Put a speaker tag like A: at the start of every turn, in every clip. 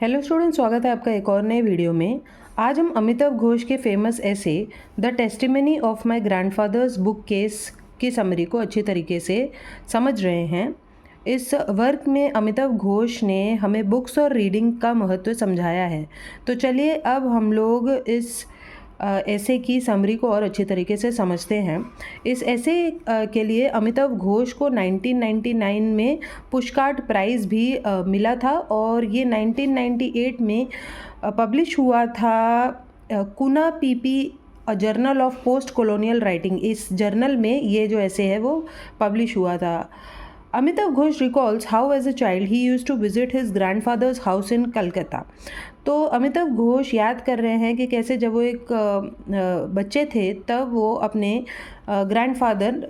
A: Hello student, स्वागत है आपका एक और नए वीडियो में। आज हम अमिताभ घोष के फेमस ऐसे the testimony of my grandfathers book case की समरी को अच्छी तरीके से समझ रहे हैं। इस वर्क में अमिताभ घोष ने हमें बुक्स और रीडिंग का महत्व समझाया है। तो चलिए अब हम लोग इस ऐसे की समरी को और अच्छी तरीके से समझते हैं। इस ऐसे के लिए अमिताभ घोष को 1999 में पुशकार्ट प्राइज़ भी मिला था और ये 1998 में पब्लिश हुआ था कुना PP journal of post colonial writing. इस जर्नल में ये जो ऐसे है वो पब्लिश हुआ था। Amitav Ghosh recalls how as a child he used to visit his grandfather's house in Calcutta। तो अमिताभ घोष याद कर रहे हैं कि कैसे जब वो एक बच्चे थे तब वो अपने ग्रैंडफादर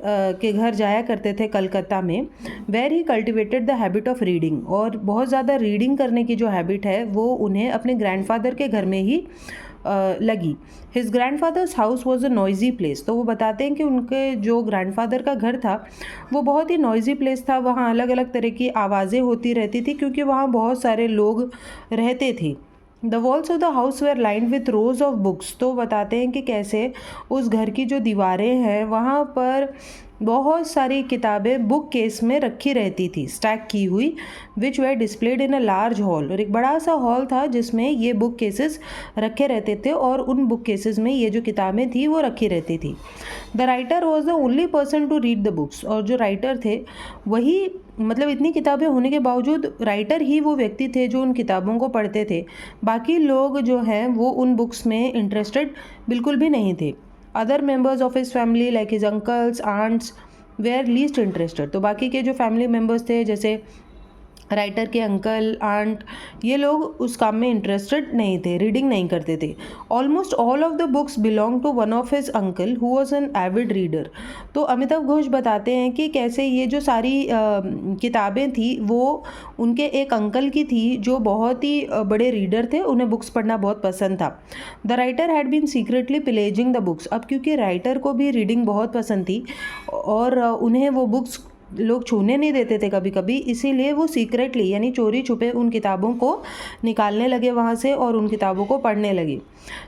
A: के घर जाया करते थे कलकत्ता में, where he cultivated the habit of reading. और बहुत ज़्यादा रीडिंग करने की जो हैबिट है वो उन्हें अपने ग्रैंडफादर के घर में ही लगी। His grandfathers house was a noisy place. तो वो बताते हैं कि उनके जो ग्रैंडफादर का घर था वो बहुत ही नॉइजी प्लेस था। वहाँ अलग अलग तरह की आवाज़ें होती रहती थी क्योंकि वहाँ बहुत सारे लोग रहते थे। The walls of the house were lined with rows of books. तो बताते हैं कि कैसे उस घर की जो दीवारें हैं वहाँ पर बहुत सारी किताबें बुक केस में रखी रहती थी, स्टैक की हुई, विच where displayed in a large hall. और एक बड़ा सा हॉल था जिसमें ये बुक केसेस रखे रहते थे और उन बुक केसेस में ये जो किताबें थी वो रखी रहती थी। The writer was the only person to read the books. और जो राइटर थे वही, मतलब इतनी किताबें होने के बावजूद राइटर ही वो व्यक्ति थे जो उन किताबों को पढ़ते थे। बाकी लोग जो हैं वो उन बुक्स में इंटरेस्टेड बिल्कुल भी नहीं थे। Other members of his family like his uncles aunts were least interested. तो बाकी के जो फैमिली मेंबर्स थे जैसे राइटर के अंकल आंट, ये लोग उस काम में इंटरेस्टेड नहीं थे, रीडिंग नहीं करते थे। Almost all of the books belong to one of his uncle who was an avid reader. तो अमिताभ घोष बताते हैं कि कैसे ये जो सारी किताबें थी वो उनके एक अंकल की थी जो बहुत ही बड़े रीडर थे, उन्हें बुक्स पढ़ना बहुत पसंद था। The writer had been secretly pillaging the books. अब क्योंकि राइटर को भी रीडिंग बहुत पसंद थी और उन्हें वो बुक्स लोग छूने नहीं देते थे कभी कभी, इसीलिए वो सीक्रेटली यानी चोरी छुपे उन किताबों को निकालने लगे वहाँ से और उन किताबों को पढ़ने लगे।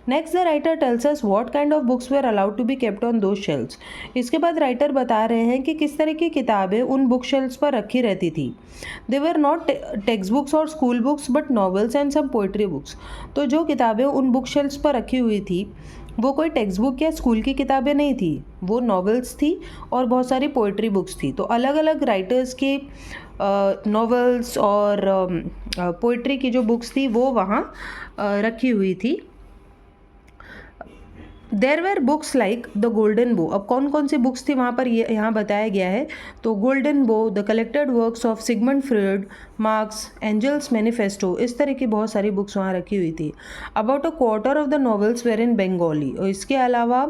A: Next the writer tells us what kind of books were allowed to be kept on those shelves. इसके बाद राइटर बता रहे हैं कि किस तरह की किताबें उन बुक शेल्व्स पर रखी रहती थी। They were not text books और school books but novels and some poetry books. तो जो किताबें उन बुक शेल्व्स पर रखी हुई थी वो कोई टेक्स्ट बुक या स्कूल की किताबें नहीं थी, वो नॉवेल्स थी और बहुत सारी पोइट्री बुक्स थी। तो अलग अलग राइटर्स की नॉवेल्स और पोइट्री की जो बुक्स थी वो वहाँ रखी हुई थी। There were books like the golden बो। अब कौन कौन सी बुक्स थी वहाँ पर ये यहाँ बताया गया है। तो Golden Bough, the collected works of Sigmund Freud, Marx, Engels manifesto, इस तरह की बहुत सारी बुक्स वहाँ रखी हुई थी। About a quarter of the novels were in Bengali. और इसके अलावा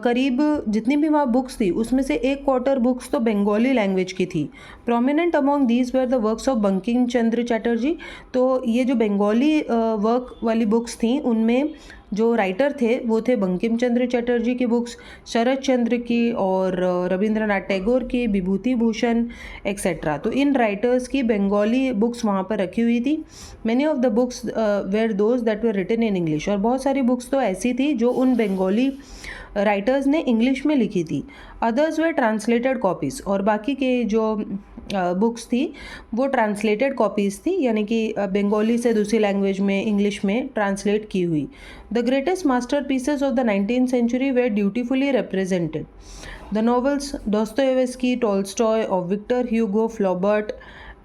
A: करीब जितनी भी वहाँ बुक्स थी उसमें से एक क्वार्टर बुक्स तो बंगाली लैंग्वेज की थी। Prominent among these were the works of Bankim Chandra Chatterjee. तो ये जो बंगाली वर्क वाली बुक्स थी उनमें जो राइटर थे वो थे बंकिम चंद्र चटर्जी की बुक्स, शरद चंद्र की और रविंद्रनाथ टैगोर की, विभूति भूषण एक्सेट्रा। तो इन राइटर्स की बंगाली बुक्स वहाँ पर रखी हुई थी। Many of the books were those that were written in English. और बहुत सारी बुक्स तो ऐसी थी जो उन बंगाली राइटर्स ने इंग्लिश में लिखी थी। अदर्स वे ट्रांसलेटेड कॉपीज़। और बाकी के जो बुक्स थी वो ट्रांसलेटेड कॉपीज़ थी, यानी कि बंगाली से दूसरी लैंग्वेज में इंग्लिश में ट्रांसलेट की हुई। The greatest master pieces of the 19th century were dutifully represented. The novels Dostoevsky, Tolstoy, of Victor Hugo, Flaubert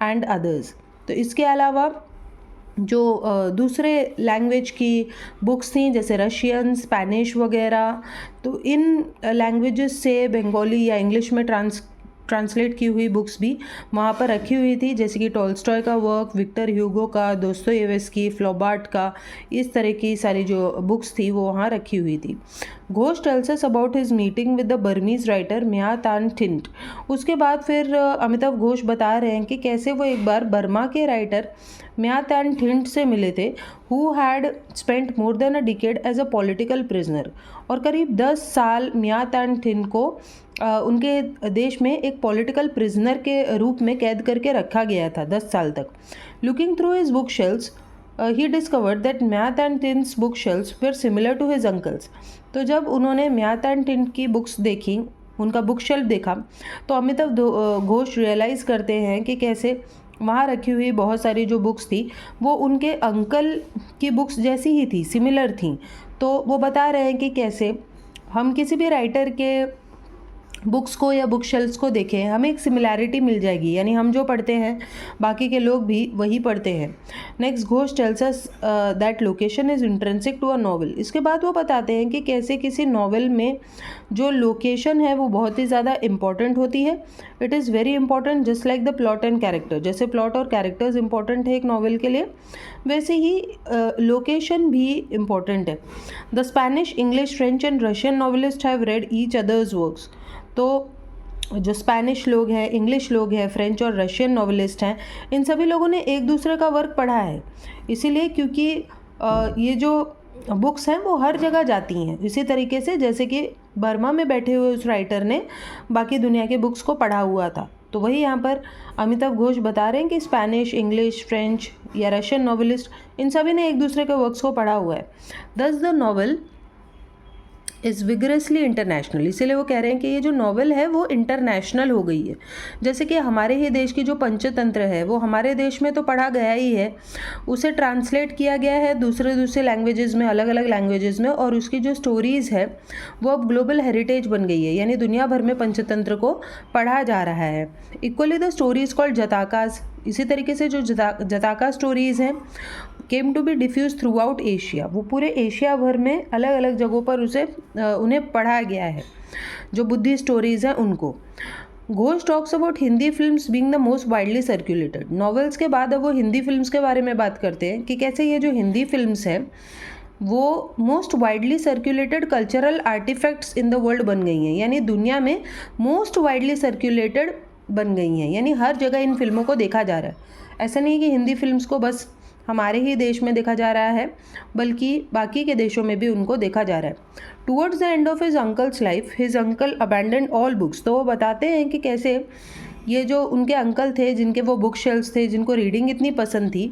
A: and others. तो इसके अलावा जो दूसरे लैंग्वेज की बुक्स थी जैसे रशियन, स्पेनिश वगैरह, तो इन लैंग्वेजेस से बंगाली या इंग्लिश में ट्रांसलेट की हुई बुक्स भी वहाँ पर रखी हुई थी, जैसे कि टॉल्स्टॉय का वर्क, विक्टर ह्यूगो का, दोस्तोयेवस्की, फ्लॉबर्ट का, इस तरह की सारी जो बुक्स थी वो वहाँ रखी हुई थी। Ghosh tells us about his meeting with the Burmese writer म्या तान ठिंट। उसके बाद फिर अमिताभ घोष बता रहे हैं कि कैसे वो एक बार बर्मा के राइटर म्या तान ठिंट से मिले थे, who had spent more than a decade as a political prisoner. और करीब 10 साल म्या तान ठिंट को उनके देश में एक पॉलिटिकल प्रिजनर के रूप में कैद करके रखा गया था 10 साल तक। Looking through his book shelves he discovered that Myat and Tin's book shelves were similar to his uncles. तो जब उन्होंने म्याथ एंड टिन की बुक्स देखी, उनका बुक शेल्फ देखा, तो अमिताभ घोष रियलाइज़ करते हैं कि कैसे वहाँ रखी हुई बहुत सारी जो बुक्स थी वो उनके अंकल की बुक्स जैसी ही थी, सिमिलर थी। तो वो बता रहे हैं कि कैसे हम किसी भी राइटर के बुक्स को या बुक शेल्फ्स को देखें, हमें एक सिमिलैरिटी मिल जाएगी, यानी हम जो पढ़ते हैं बाकी के लोग भी वही पढ़ते हैं। Next, Ghosh tells us that location is intrinsic to a novel. इसके बाद वो बताते हैं कि कैसे किसी नॉवल में जो लोकेशन है वो बहुत ही ज़्यादा इम्पॉर्टेंट होती है। It is very important just like the plot and character. जैसे प्लॉट और कैरेक्टर्स इंपॉर्टेंट है एक नॉवल के लिए, वैसे ही लोकेशन भी इम्पॉर्टेंट है। The Spanish, English, French and Russian novelist have read each others works. तो जो स्पेनिश लोग हैं, इंग्लिश लोग हैं, फ्रेंच और रशियन नॉवलिस्ट हैं, इन सभी लोगों ने एक दूसरे का वर्क पढ़ा है। इसीलिए क्योंकि ये जो बुक्स हैं वो हर जगह जाती हैं। इसी तरीके से जैसे कि बर्मा में बैठे हुए उस राइटर ने बाकी दुनिया के बुक्स को पढ़ा हुआ था, तो वही यहाँ पर अमिताभ घोष बता रहे हैं कि स्पेनिश, इंग्लिश, फ्रेंच या रशियन नॉवलिस्ट, इन सभी ने एक दूसरे के वर्क्स को पढ़ा हुआ है। दस the novel is vigorously international. इसीलिए वो कह रहे हैं कि ये जो नॉवल है वो इंटरनेशनल हो गई है। जैसे कि हमारे ही देश की जो पंचतंत्र है वो हमारे देश में तो पढ़ा गया ही है, उसे ट्रांसलेट किया गया है दूसरे लैंग्वेजेस में, अलग अलग लैंग्वेजेस में, और उसकी जो स्टोरीज़ है वो अब ग्लोबल हेरिटेज बन गई है, यानी दुनिया भर में पंचतंत्र को पढ़ा जा रहा है। Equally the stories called Jatakas. इसी तरीके से जो जताका स्टोरीज़ हैं came to be diffuse throughout Asia. वो पूरे एशिया भर में अलग अलग जगहों पर उन्हें पढ़ा गया है, जो बुद्धि स्टोरीज़ हैं उनको। Ghosh talks about Hindi films being the most widely circulated. Novels के बाद अब वो हिंदी फिल्म्स के बारे में बात करते हैं कि कैसे ये जो हिंदी फिल्म्स हैं वो most widely circulated cultural artefacts in the world बन गई हैं, यानी दुनिया में मोस्ट वाइडली सर्कुलेटेड बन गई हैं, यानी हर जगह इन फिल्मों को देखा जा रहा है। ऐसा नहीं कि हिंदी फिल्म्स को बस हमारे ही देश में देखा जा रहा है, बल्कि बाकी के देशों में भी उनको देखा जा रहा है। Towards the end of his uncle's life, his uncle abandoned all books. तो वो बताते हैं कि कैसे ये जो उनके अंकल थे, जिनके वो बुक शेल्फ्स थे, जिनको रीडिंग इतनी पसंद थी,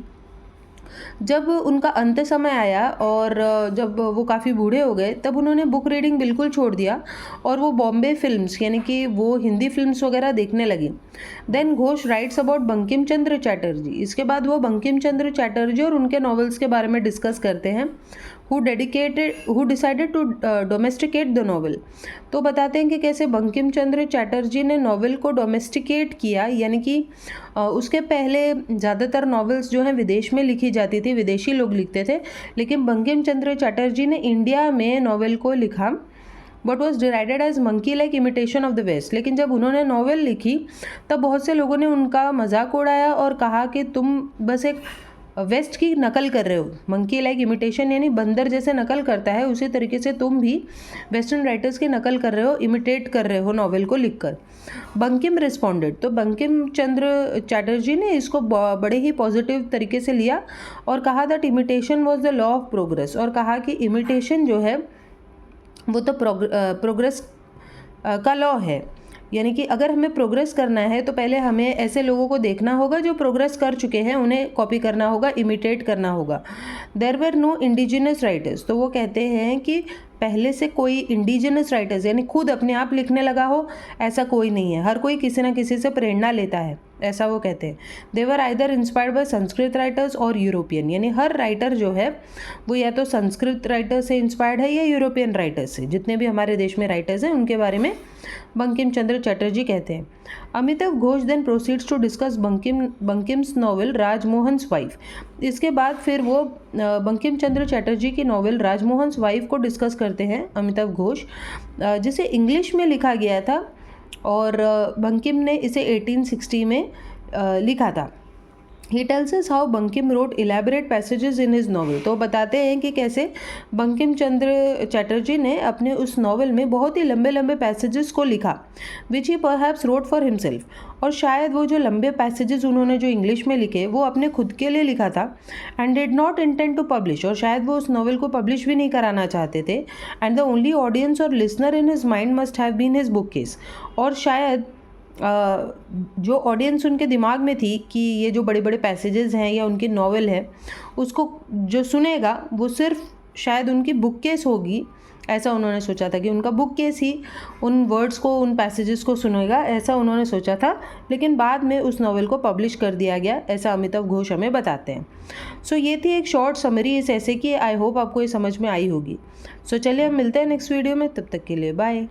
A: जब उनका अंत समय आया और जब वो काफ़ी बूढ़े हो गए, तब उन्होंने बुक रीडिंग बिल्कुल छोड़ दिया और वो बॉम्बे फिल्म्स, यानी कि वो हिंदी फिल्म्स वगैरह देखने लगे। Then Ghosh writes about Bankim Chandra Chatterjee. इसके बाद वो बंकिम चंद्र चैटर्जी और उनके नॉवेल्स के बारे में डिस्कस करते हैं। Who decided to domesticate the novel. तो बताते हैं कि कैसे बंकिम चंद्र चैटर्जी ने नॉवल को डोमेस्टिकेट किया, यानी कि उसके पहले ज़्यादातर नॉवेल्स जो हैं विदेश में लिखी जाती थी, विदेशी लोग लिखते थे, लेकिन बंकिम चंद्र चैटर्जी ने इंडिया में नॉवल को लिखा, but was derided as monkey like imitation of the west. लेकिन जब उन्होंने नॉवल लिखी तब बहुत से लोगों ने उनका मजाक उड़ाया और कहा कि तुम बस एक वेस्ट की नकल कर रहे हो। मंकी लाइक इमिटेशन यानी बंदर जैसे नकल करता है, उसी तरीके से तुम भी वेस्टर्न राइटर्स की नकल कर रहे हो, इमिटेट कर रहे हो नॉवेल को लिखकर। बंकिम रिस्पॉन्डेड। तो बंकिम चंद्र चैटर्जी ने इसको बड़े ही पॉजिटिव तरीके से लिया और कहा that imitation was the law of progress, और कहा कि इमिटेशन जो है वो तो प्रोग्रेस का लॉ है, यानी कि अगर हमें प्रोग्रेस करना है तो पहले हमें ऐसे लोगों को देखना होगा जो प्रोग्रेस कर चुके हैं, उन्हें कॉपी करना होगा, इमिटेट करना होगा। There were no indigenous writers. तो वो कहते हैं कि पहले से कोई इंडिजिनस राइटर्स यानी खुद अपने आप लिखने लगा हो, ऐसा कोई नहीं है। हर कोई किसी ना किसी से प्रेरणा लेता है, ऐसा वो कहते हैं। They were either inspired by Sanskrit writers और यूरोपियन, यानी हर राइटर जो है वो या तो संस्कृत राइटर से इंस्पायर्ड है या यूरोपियन राइटर्स से। जितने भी हमारे देश में राइटर्स हैं उनके बारे में बंकिम चंद्र चैटर्जी कहते हैं। Amitabh Ghosh then proceeds to discuss Bankim's novel Rajmohan's wife. इसके बाद फिर वो बंकिम चंद्र चैटर्जी की नॉवल राजमोहन्स वाइफ को डिस्कस करते हैं अमिताभ घोष, जिसे इंग्लिश में लिखा गया था और बंकिम ने इसे 1860 में लिखा था। He tells us how Bankim wrote elaborate passages in his novel। तो बताते हैं कि कैसे बंकिम चंद्र चैटर्जी ने अपने उस नॉवल में बहुत ही लंबे लंबे पैसेजेस को लिखा, विच ही परहैप्स रोट फॉर हिमसेल्फ। और शायद वो जो लंबे पैसेजेस उन्होंने जो इंग्लिश में लिखे वो अपने खुद के लिए लिखा था, and did not intend to publish, और शायद वो उस नॉवल को पब्लिश भी नहीं कराना चाहते थे। एंड द ओनली ऑडियंस और listener in his mind must have been his bookcase. और शायद जो ऑडियंस उनके दिमाग में थी कि ये जो बड़े बड़े पैसेजेस हैं या उनकी नॉवेल है, उसको जो सुनेगा वो सिर्फ शायद उनकी बुक केस होगी, ऐसा उन्होंने सोचा था कि उनका बुक केस ही उन वर्ड्स को, उन पैसेजेस को सुनेगा, ऐसा उन्होंने सोचा था। लेकिन बाद में उस नॉवेल को पब्लिश कर दिया गया, ऐसा अमिताभ घोष हमें बताते हैं। सो ये थी एक शॉर्ट समरी इस ऐसे की। आई होप आपको ये समझ में आई होगी। सो चलिए हम मिलते हैं नेक्स्ट वीडियो में, तब तक के लिए बाय।